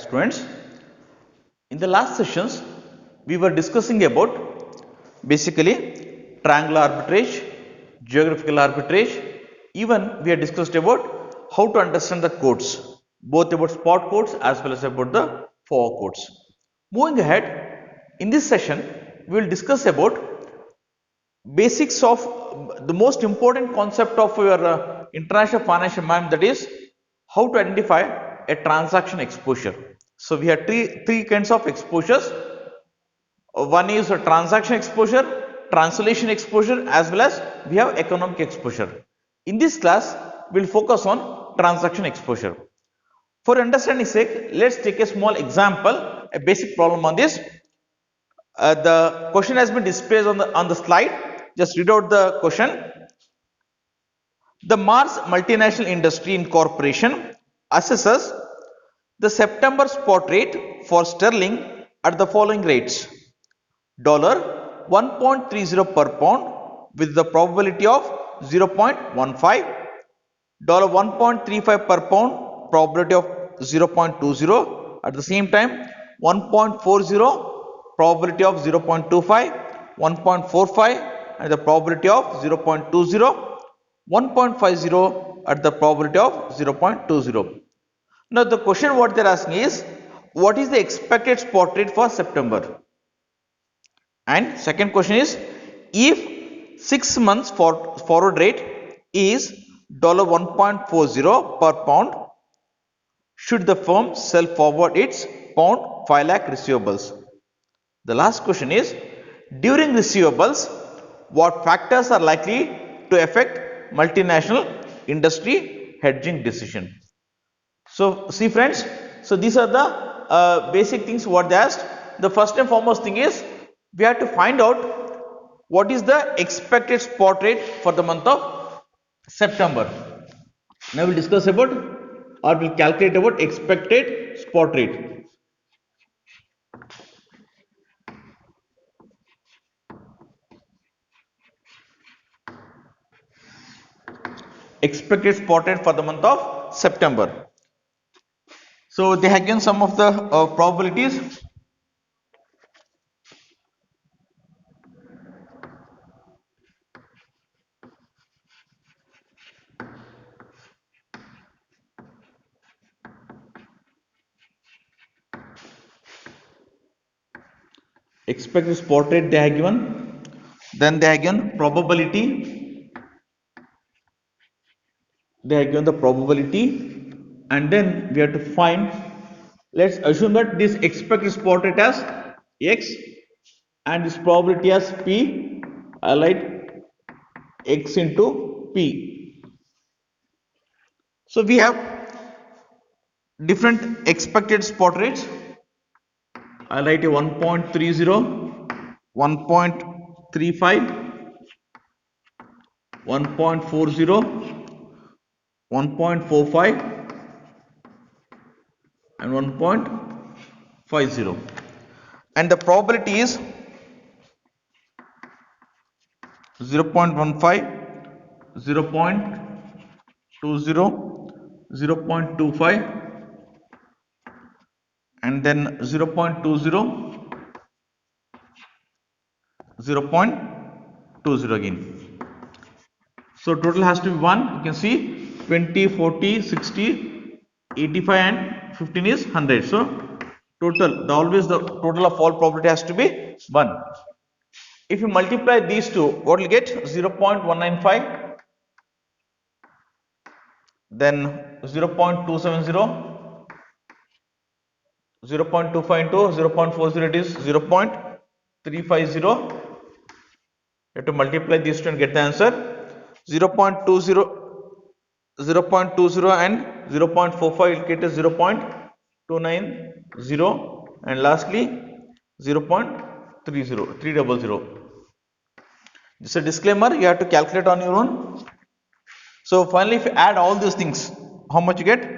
Students, in the last sessions, we were discussing about basically triangular arbitrage, geographical arbitrage. Even we have discussed about how to understand the codes, both about spot codes as well as about the forward codes. Moving ahead, in this session, we will discuss about basics of the most important concept of your international financial management, that is how to identify a transaction exposure. So we have three kinds of exposures. One is a transaction exposure, translation exposure, as well as we have economic exposure. In this class, we'll focus on transaction exposure. For understanding sake, let's take a small example, a basic problem on this. The question has been displayed on the slide. Just read out the question. The Mars Multinational Industry Incorporation assesses the September spot rate for sterling at the following rates: $1.30 per pound with the probability of 0.15, $1.35 per pound probability of 0.20, at the same time 1.40 probability of 0.25, 1.45 at the probability of 0.20, 1.50 at the probability of 0.20. Now the question what they are asking is, what is the expected spot rate for September? And second question is, if 6 months forward rate is $1.40 per pound, should the firm sell forward its pound 5 lakh receivables? The last question is, during receivables, what factors are likely to affect multinational industry hedging decision? So see friends, so these are the basic things what they asked. The first and foremost thing is, we have to find out what is the expected spot rate for the month of September. Now we'll discuss about, or we'll calculate about expected spot rate. Expected spot rate for the month of September. So they have given some of the probabilities. Expected spot rate they have given, then they have given probability, they have given the probability, and then we have to find, let's assume that this expected spot rate as x and this probability as p. I write x into p. So we have different expected spot rates. I write a 1.30, 1.35, 1.40, 1.45 and 1.50, and the probability is 0.15, 0.20, 0.25 and then 0.20, 0.20 again. So total has to be 1. You can see 20, 40, 60, 85 and 15 is 100. So total, always the total of all probability has to be 1. If you multiply these two, what will get? 0.195, then 0.270, 0.25 into 0.40, it is 0.350. You have to multiply these two and get the answer. 0.20 and 0.45 will get a 0.290 and lastly 0.300. This is a disclaimer, you have to calculate on your own. So finally, if you add all these things, how much you get?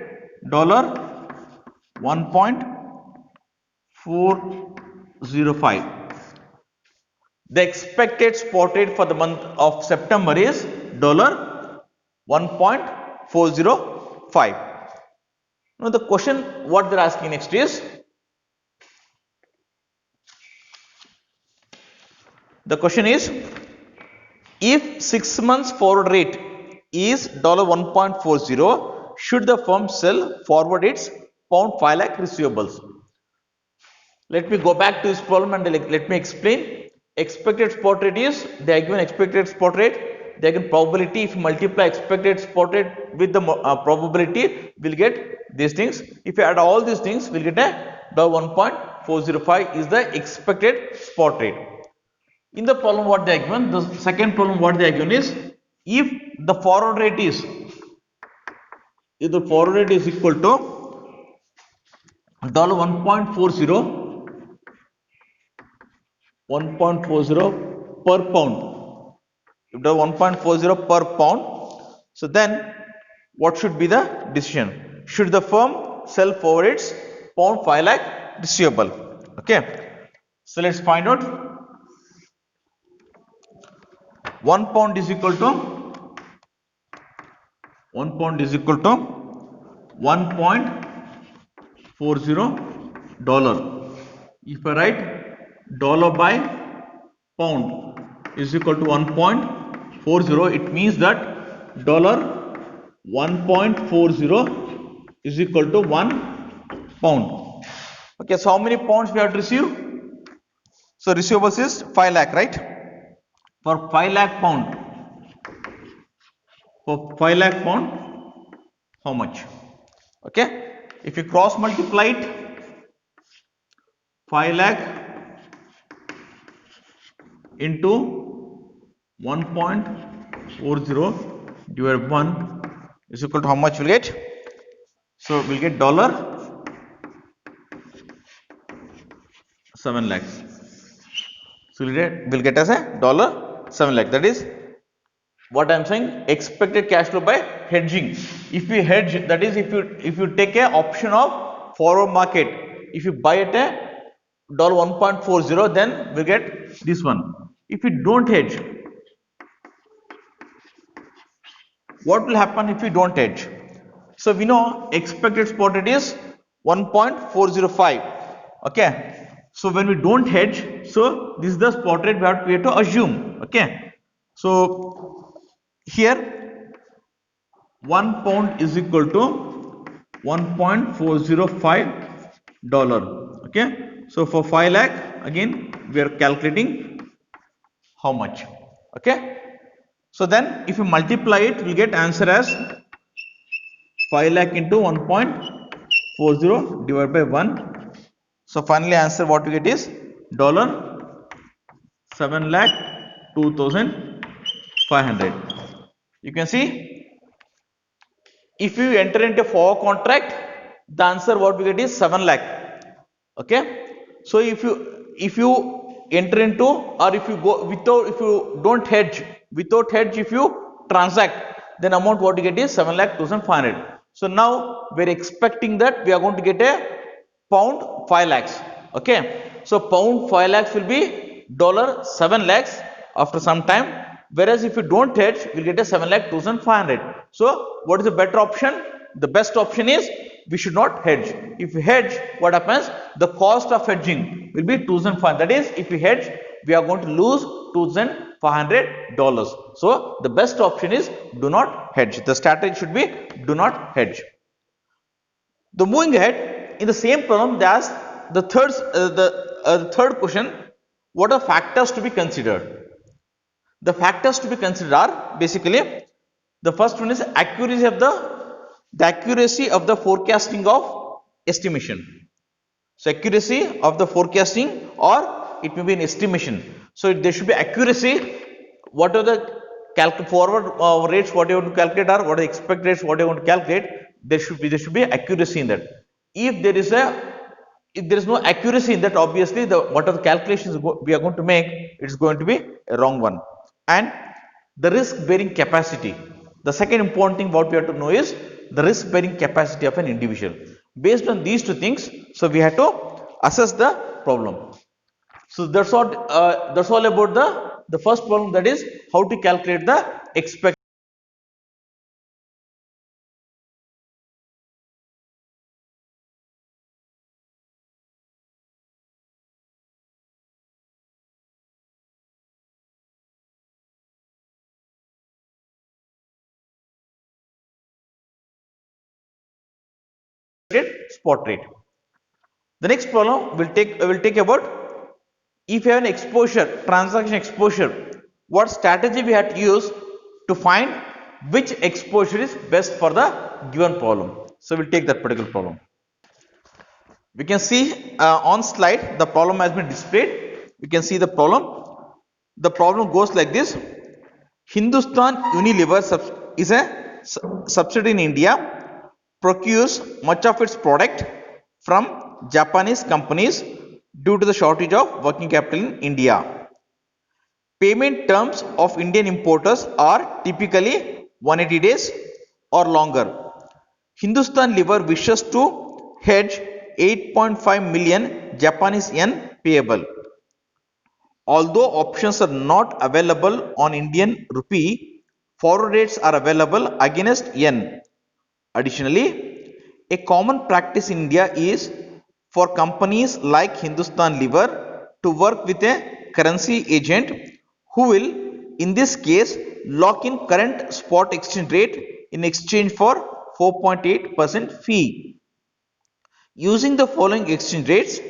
$1.405. The expected spot rate for the month of September is $1.405. Now the question what they're asking next is, the question is, if 6 months forward rate is $1.40, should the firm sell forward its pound 5 lakh receivables? Let me go back to this problem and let me explain. Expected spot rate is, they are given expected spot rate, they are given probability. If you multiply expected spot rate with the probability, we'll get these things. If you add all these things, we'll get a $1.405 is the expected spot rate. In the problem what they are given, the second problem what they are given is, if the forward rate is, equal to $1.40 per pound, if the 1.40 per pound, so then what should be the decision? Should the firm sell forward its pound 5 lakh receivable? Okay, so let's find out. 1 pound is equal to 1.40 dollar. If I write dollar by pound is equal to 1.40, it means that $1.40 is equal to 1 pound. Okay, so how many pounds we have to receive? So receivables is 5 lakh, right? For 5 lakh pound, how much? Okay, if you cross multiply it, 5 lakh into 1.40 divided by 1 is equal to how much we'll get? So we'll get $7 lakhs. So we'll get as a $7 lakh. That is what I'm saying, expected cash flow by hedging. If we hedge, that is if you take a option of forward market, if you buy at a $1.40, then we get this one. If you don't hedge, what will happen if we don't hedge? So we know expected spot rate is 1.405. Okay, so when we don't hedge, so this is the spot rate we have to assume. Okay, so here 1 pound is equal to $1.405. Okay, so for 5 lakh, again we are calculating how much. Okay, so then if you multiply it, we'll get answer as 5 lakh into 1.40 divided by 1. So finally answer what we get is $7,02,500. You can see, if you enter into a forward contract, the answer what we get is 7 lakh. Okay, so if you enter into, or if you go without, if you don't hedge, without hedge, if you transact, then amount what you get is 7,02,500. So now we're expecting that we are going to get a pound 5 lakhs. Okay, so pound 5 lakhs will be $7 lakhs after some time, whereas if you don't hedge, we'll get a 7,02,500. So what is the better option? The best option is we should not hedge. If we hedge, what happens? The cost of hedging will be $2,500. That is, if we hedge, we are going to lose $2,500. So the best option is do not hedge. The strategy should be do not hedge. The moving ahead, in the same problem, they ask the third question: what are factors to be considered? The factors to be considered are basically, the first one is accuracy of the forecasting of estimation. So accuracy of the forecasting, or it may be an estimation. So there should be accuracy. What are the forward rates what you want to calculate, or what are the expected rates what you want to calculate? There should be accuracy in that. If there is no accuracy in that, obviously what are the calculations we are going to make, it's going to be a wrong one. And the risk bearing capacity. The second important thing what we have to know is the risk bearing capacity of an individual. Based on these two things, so we have to assess the problem. So that's all about the first problem, that is how to calculate the expected spot rate. The next problem will take about if you have an exposure, transaction exposure, what strategy we have to use to find which exposure is best for the given problem. So we'll take that particular problem. We can see on slide the problem has been displayed. We can see the problem. The problem goes like this. Hindustan Unilever is a subsidiary in India, procures much of its product from Japanese companies due to the shortage of working capital in India. Payment terms of Indian importers are typically 180 days or longer. Hindustan Lever wishes to hedge 8.5 million Japanese yen payable. Although options are not available on Indian rupee, forward rates are available against yen. Additionally, a common practice in India is for companies like Hindustan Lever to work with a currency agent who will, in this case, lock in current spot exchange rate in exchange for 4.8% fee. Using the following exchange rates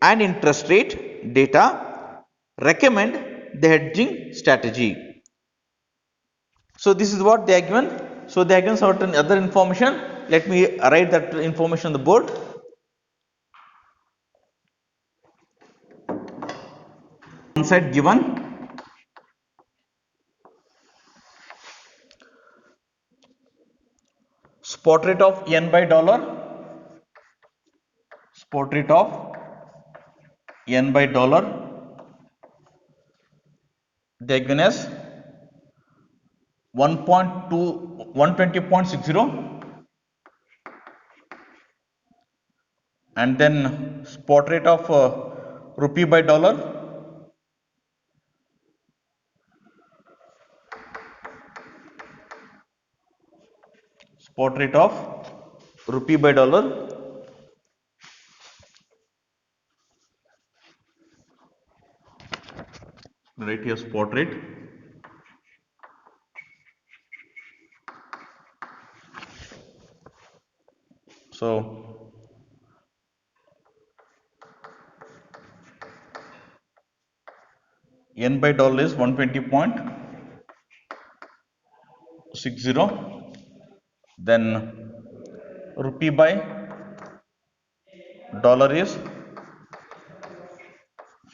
and interest rate data, recommend the hedging strategy. So this is what they are given. So they are given certain other information. Let me write that information on the board. One side given spot rate of yen by dollar, spot rate of yen by dollar, they are given as 120.60, and then spot rate of rupee by dollar, spot rate of rupee by dollar, right here spot rate. So yen by dollar is 120.60, then rupee by dollar is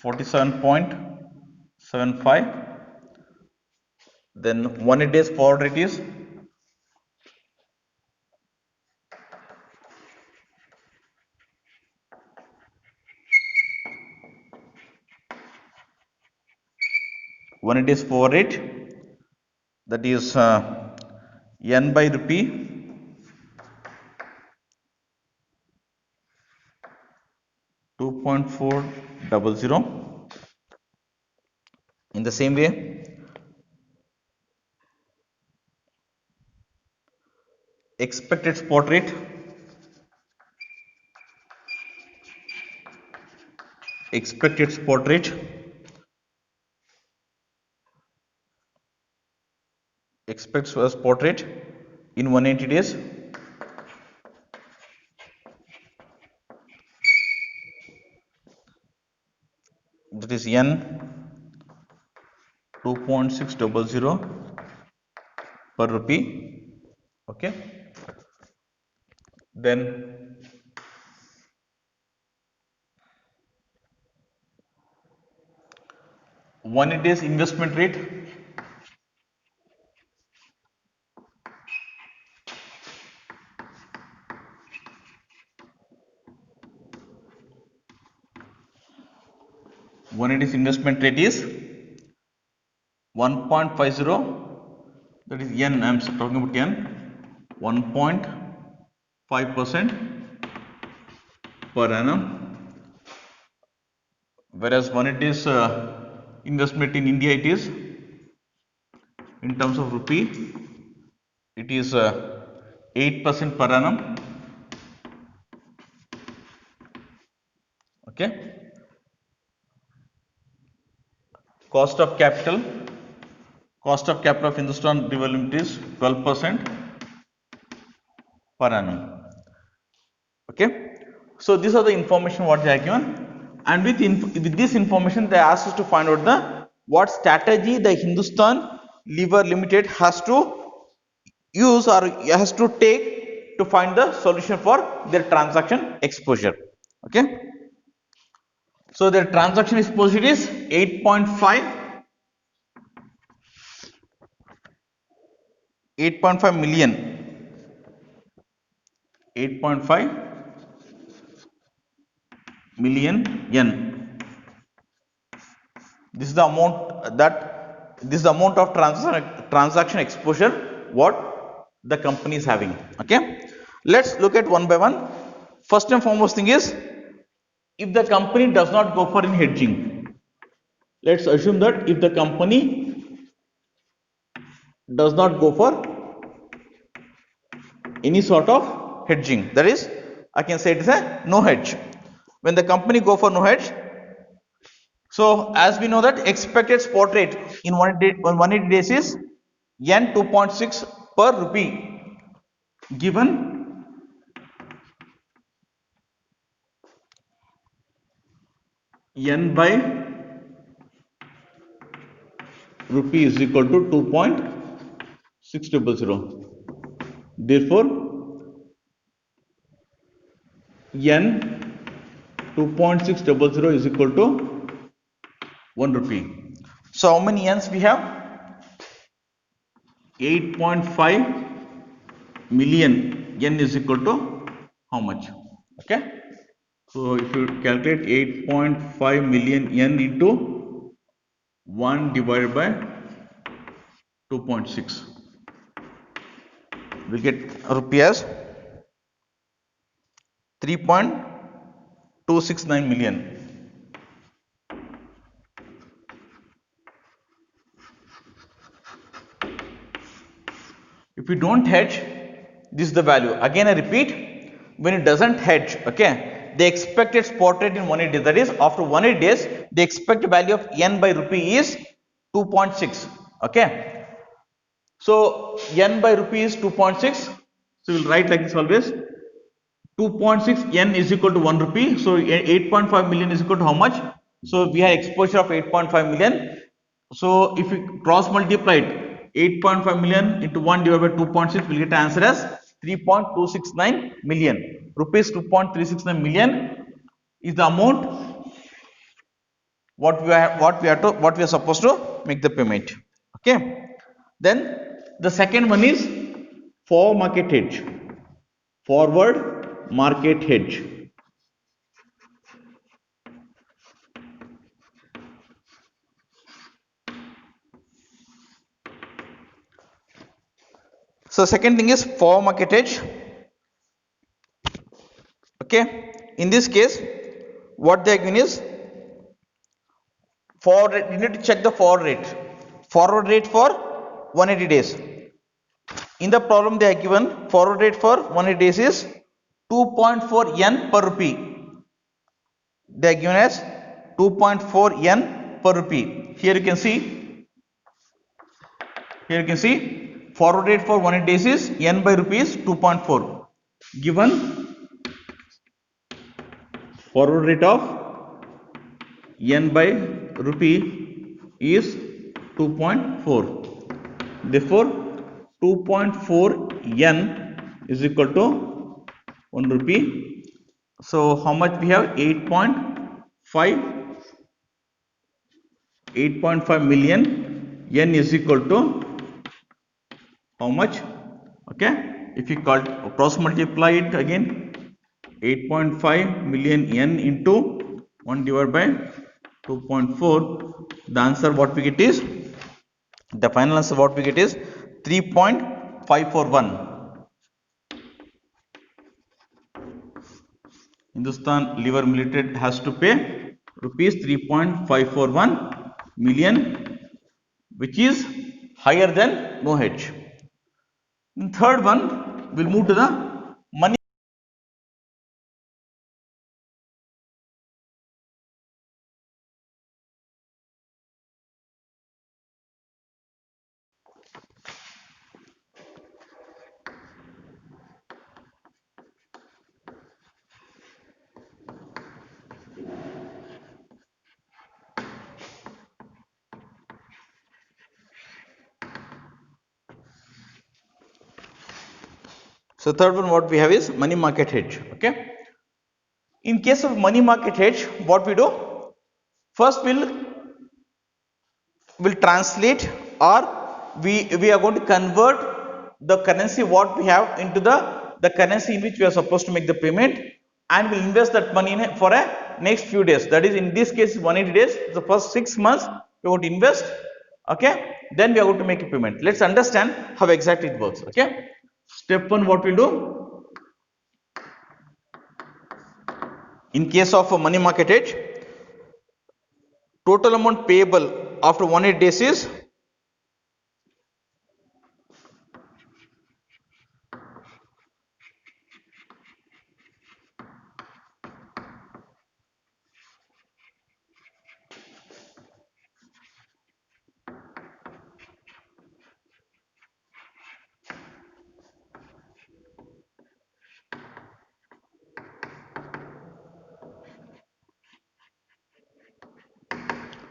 47.75, then 180 days forward rate is 180 days forward rate, that is yen by rupee 2.400. In the same way, expected spot rate, expected spot rate, expects spot rate in 180 days, that is yen 2.600 per rupee. Okay, then one days investment rate, investment rate is 1.50, that is yen, I am talking about yen, 1.5% per annum, whereas when it is investment in India, it is in terms of rupee, it is 8% per annum. Okay, cost of capital of Hindustan Lever Limited is 12% per annum. Okay, So these are the information what they are given, and with this information they asked us to find out the what strategy the Hindustan Lever Limited has to use or has to take to find the solution for their transaction exposure. Okay, so their transaction exposure is 8.5 million, 8.5 million yen. This is the amount this is the amount of transaction exposure what the company is having. Okay, let's look at one by one. First and foremost thing is, if the company does not go for in hedging, let's assume that if the company does not go for any sort of hedging, that is, I can say it is a no hedge. When the company go for no hedge, so as we know that expected spot rate in 180 days is yen 2.6 per rupee, given yen by rupee is equal to 2.600. Therefore, yen 2.600 is equal to 1 rupee. So how many yens we have? 8.5 million yen is equal to how much? Okay, so if you calculate 8.5 million yen into 1 divided by 2.6, we get rupee as 3.269 million. If you don't hedge, this is the value. Again I repeat, when it doesn't hedge, okay, the expected spot rate in 180 days, that is after 180 days, the expected value of yen by rupee is 2.6. Okay, so yen by rupee is 2.6, so we'll write like this always. 2.6 yen is equal to 1 rupee, so 8.5 million is equal to how much? So we have exposure of 8.5 million. So if we cross multiply it, 8.5 million into 1 divided by 2.6, we'll get answer as 3.269 million rupees. 2.369 million is the amount what we are supposed to make the payment. Okay, then the second one is forward market hedge. Forward market hedge. So second thing is forward market hedge. Okay, in this case what they are given is forward rate. You need to check the forward rate for 180 days. In the problem they are given forward rate for 180 days is 2.4 yen per rupee. They are given as 2.4 yen per rupee. Here you can see forward rate for 180 days is yen by rupees 2.4, given forward rate of yen by rupee is 2.4. Therefore 2.4 yen is equal to 1 rupee. So how much we have? 8.5 million yen is equal to how much? Okay, if you cross multiply it again, 8.5 million yen into 1 divided by 2.4, the answer what we get is, the final answer what we get is 3.541. Hindustan Lever Limited has to pay rupees 3.541 million, which is higher than no hedge. In third one, we'll move to the money. So third one what we have is money market hedge. Okay. In case of money market hedge, what we do? First will translate, or we are going to convert the currency what we have into the currency in which we are supposed to make the payment, and we'll invest that money in for a next few days. That is, in this case 180 days. The first 6 months we are going to invest. Okay, then we are going to make a payment. Let's understand how exactly it works. Okay, step one, what we'll do in case of a money market hedge, total amount payable after 180 days is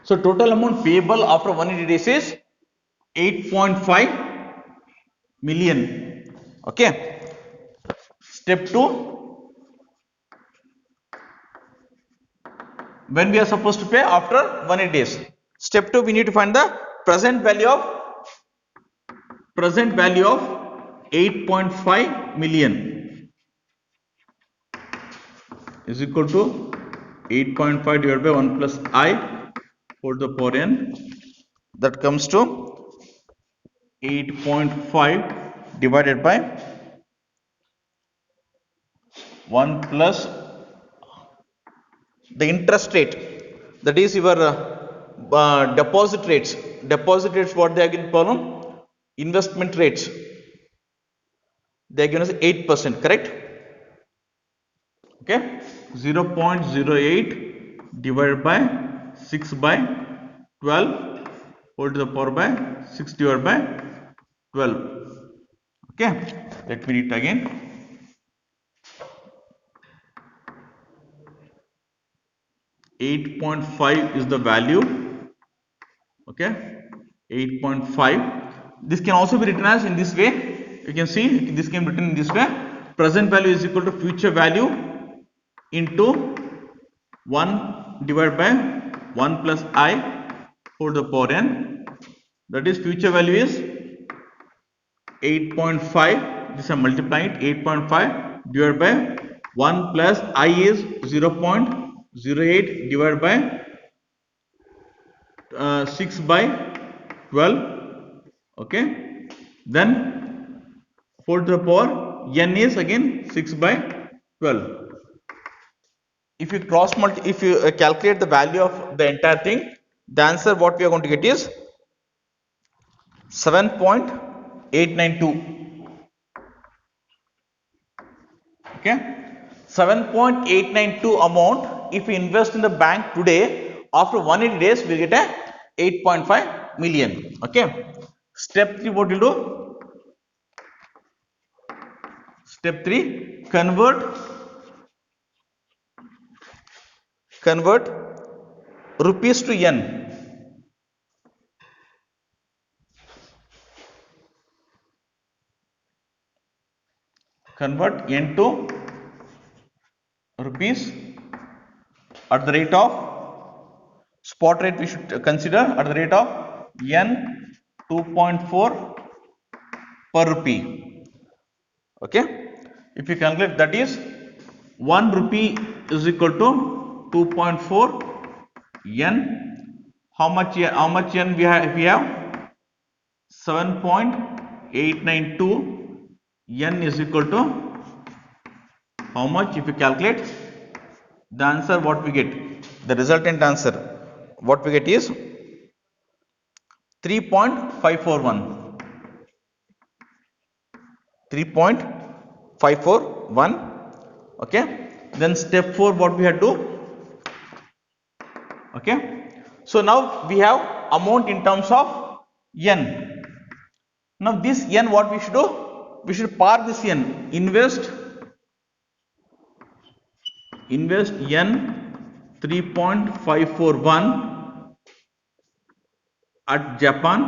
so total amount payable after 180 days is 8.5 million. Okay. Step 2, when we are supposed to pay after 180 days. Step 2, we need to find the present value of 8.5 million is equal to 8.5 divided by 1 plus I whole to the power n. That comes to 8.5 divided by 1 plus the interest rate, that is your deposit rates. Deposit rates, what they are given problem? Investment rates. They are given us 8%, correct? Okay, 0.08 divided by 6 by 12 whole to the power by 6 divided by 12. Okay, let me read it again. 8.5 is the value. Okay, 8.5. This can also be written as in this way. You can see this can be written in this way. Present value is equal to future value into 1 divided by 1 plus I whole to the power n. That is, future value is 8.5. This I multiply it. 8.5 divided by 1 plus I is 0.08 divided by 6 by 12. Okay, then whole to the power n is again 6 by 12. If you if you calculate the value of the entire thing, the answer what we are going to get is 7.892. Okay, 7.892 amount. If we invest in the bank today, after 180 days we get a 8.5 million. Okay, step 3, what you do? Step 3, convert rupees to yen. Convert yen to rupees at the rate of spot rate. We should consider at the rate of yen 2.4 per rupee. Okay, if you calculate, that is 1 rupee is equal to 2.4 yen. How much yen we have? 7.892 yen is equal to how much? If you calculate, the answer what we get, the resultant answer what we get is 3.541. 3.541. Okay, then step 4, what we have to do? Okay, so now we have amount in terms of yen. Now this yen, what we should do? We should par this yen. Invest yen 3.541 at Japan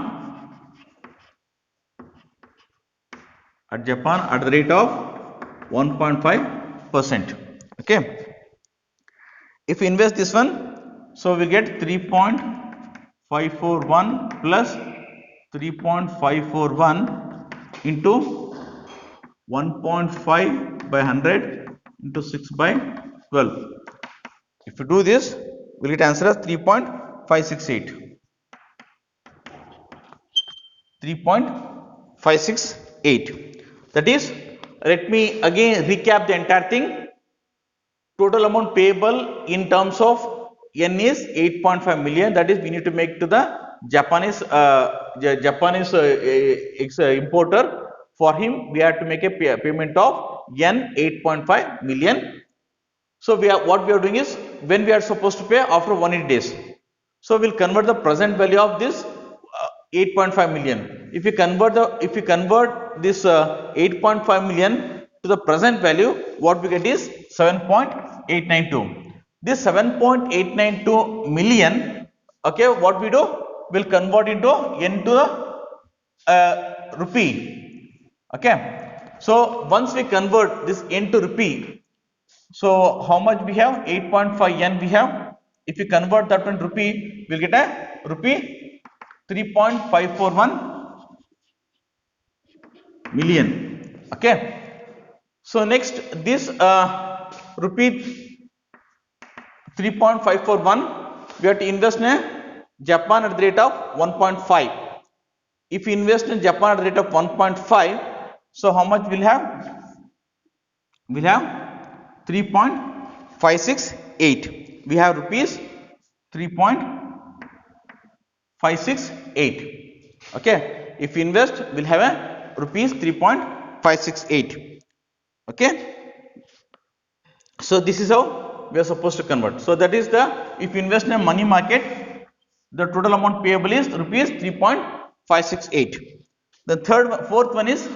at the rate of 1.5%. Okay. If we invest this one, so we get 3.541 plus 3.541 into 1.5 by 100 into 6 by 12. If you do this, we'll get answer as 3.568. 3.568. That is, let me again recap the entire thing. Total amount payable in terms of N is 8.5 million. That is, we need to make to the Japanese importer. For him, we have to make a payment of N 8.5 million. So what we are doing is, when we are supposed to pay after 180 days. So we'll convert the present value of this 8.5 million. If we convert this 8.5 million to the present value, what we get is 7.892. This 7.892 million, okay, what we do, we'll convert into into the rupee. Okay, so once we convert this into rupee, so how much we have? 8.5 yen we have. If we convert that into rupee, we'll get a rupee 3.541 million. Okay. So next, this rupee 3.541, we have to invest in Japan at the rate of 1.5. If we invest in Japan at the rate of 1.5, so how much we'll have? We'll have 3.568. We have rupees 3.568. Okay. If we invest, we'll have a rupees 3.568. Okay. So this is how we are supposed to convert. So that is the, if you invest in a money market, the total amount payable is rupees 3.568. The fourth one is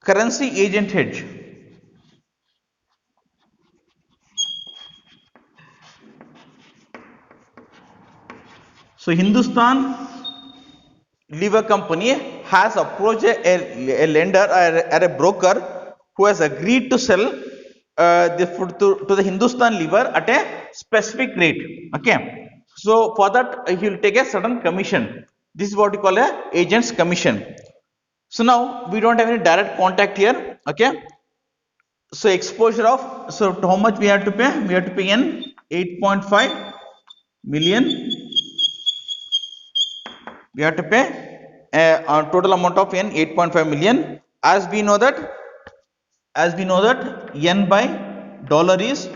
currency agent hedge. So Hindustan Lever Company has approached a lender or a broker who has agreed to sell the food to the Hindustan Lever at a specific rate. Okay. So for that, he will take a certain commission. This is what we call a agent's commission. So now we don't have any direct contact here. Okay. So exposure of, so how much we have to pay? We have to pay in 8.5 million. We have to pay a total amount of N 8.5 million. As we know that N by dollar is,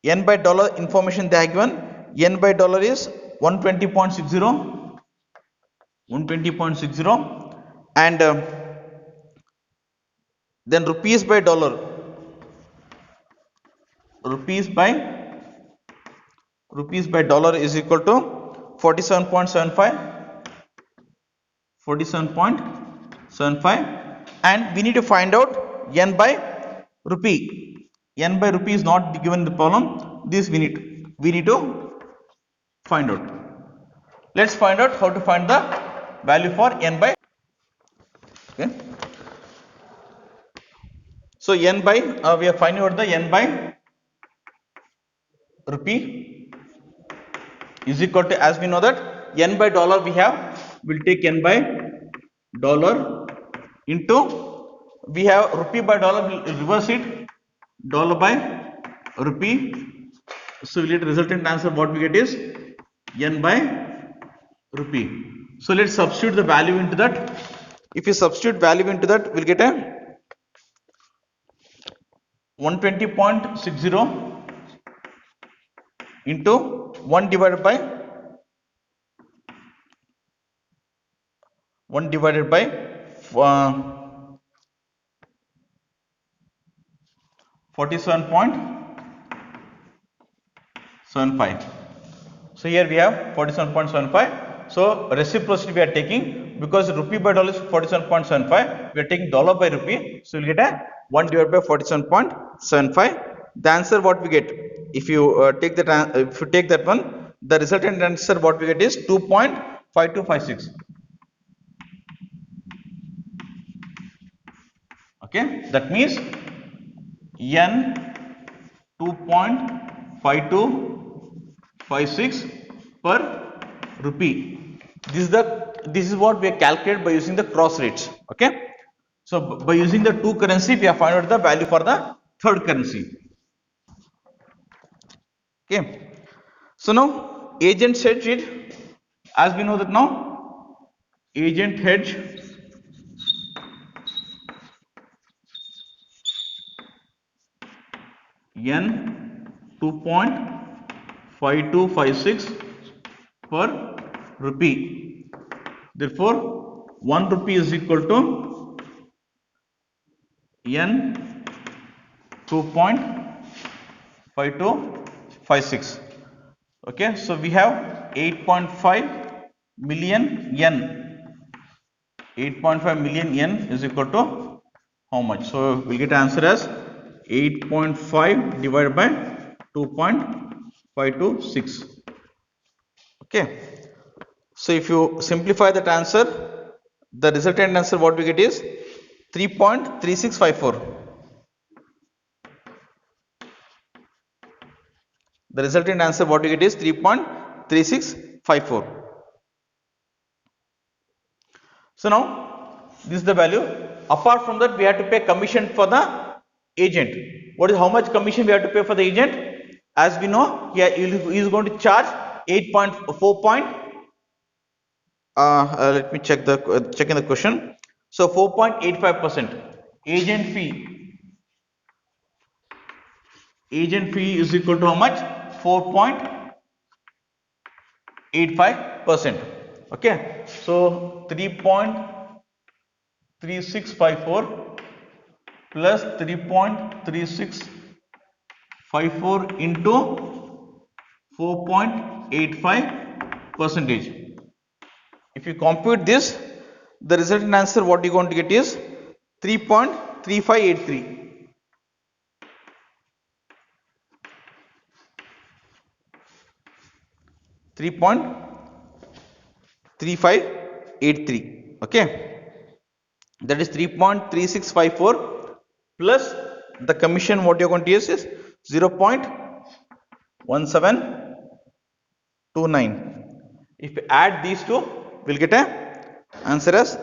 N by dollar information they have given, N by dollar is 120.60, and then rupees by dollar, rupees by dollar is equal to 47.75, and we need to find out N by rupee. N by rupee is not given in the problem. This we need to find out. Let's find out how to find the value for N by. Okay. So N by, we are finding out the N by rupee is equal to, as we know that N by dollar we have, we'll take N by dollar into, we have rupee by dollar, we'll reverse it, dollar by rupee. So we'll get resultant answer, what we get is N by rupee. So let's substitute the value into that. If you substitute value into that, we'll get a 120.60 into 1 divided by 47.75. So here we have 47.75. So reciprocity we are taking, because rupee by dollar is 47.75. We are taking dollar by rupee. So we'll get a 1 divided by 47.75. The answer what we get, if you take that one, the resultant answer what we get is 2.5256. Okay, that means N 2.5256 per rupee. This is what we have calculated by using the cross rates. Okay, so by using the two currency, we have found out the value for the third currency. Okay, so now agent hedge it, as we know that now agent hedge N 2.5256 per rupee. Therefore, 1 rupee is equal to N 2.5256. Okay, so we have 8.5 million yen. 8.5 million yen is equal to how much? So we'll get answer as 8.5 divided by 2.526. Okay, so if you simplify that answer, the resultant answer what we get is 3.3654. The resultant answer what we get is 3.3654. So now this is the value. Apart from that, we have to pay commission for the agent. What is how much commission we have to pay for the agent? As we know, he is going to charge 8.4. Let me check check in the question. So 4.85% agent fee. Agent fee is equal to how much? 4.85%. Okay, so 3.3654 plus 3.3654 into 4.85 percentage. If you compute this, the resultant answer what you are going to get is 3.3583. 3.3583. Okay, that is 3.3654 plus the commission what you are going to use is 0.1729. If you add these two, we'll get a answer as,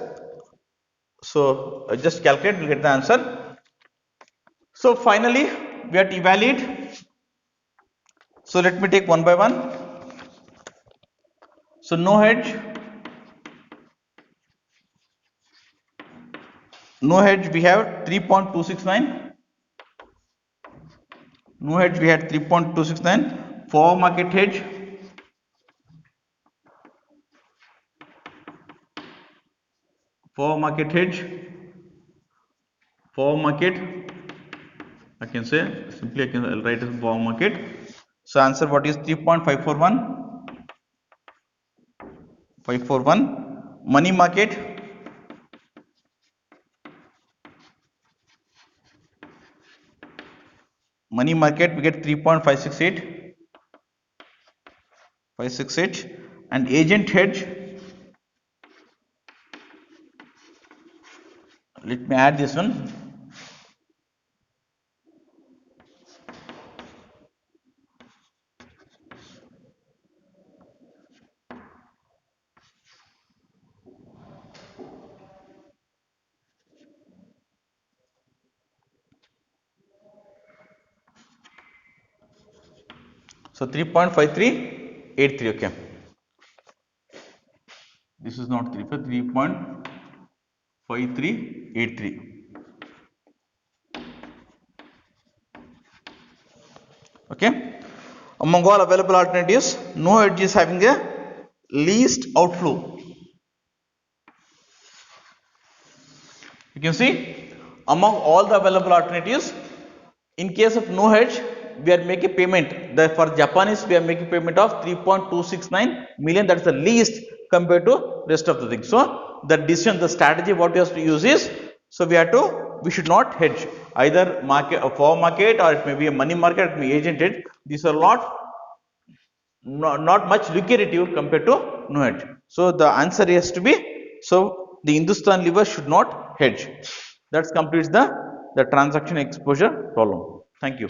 so just calculate, we'll get the answer. So finally we have to evaluate. So let me take one by one. So no hedge we have 3.269. No hedge we had 3.269. For market hedge, I can say simply I can write as for market. So answer what is 3.541. Money market, we get 3.568. And agent hedge, let me add this one. So 3.5383. Okay, this is not 3.5383. Okay, among all available alternatives, no hedge is having a least outflow. You can see among all the available alternatives, in case of no hedge, we are making payment. For Japanese, we are making payment of 3.269 million. That is the least compared to rest of the things. So the decision, the strategy what we have to use is, so we should not hedge either market or for market, or it may be a money market, it may be agent hedge. These are not much lucrative compared to no hedge. So the answer has to be, so the Hindustan Lever should not hedge. That completes the transaction exposure problem. Thank you.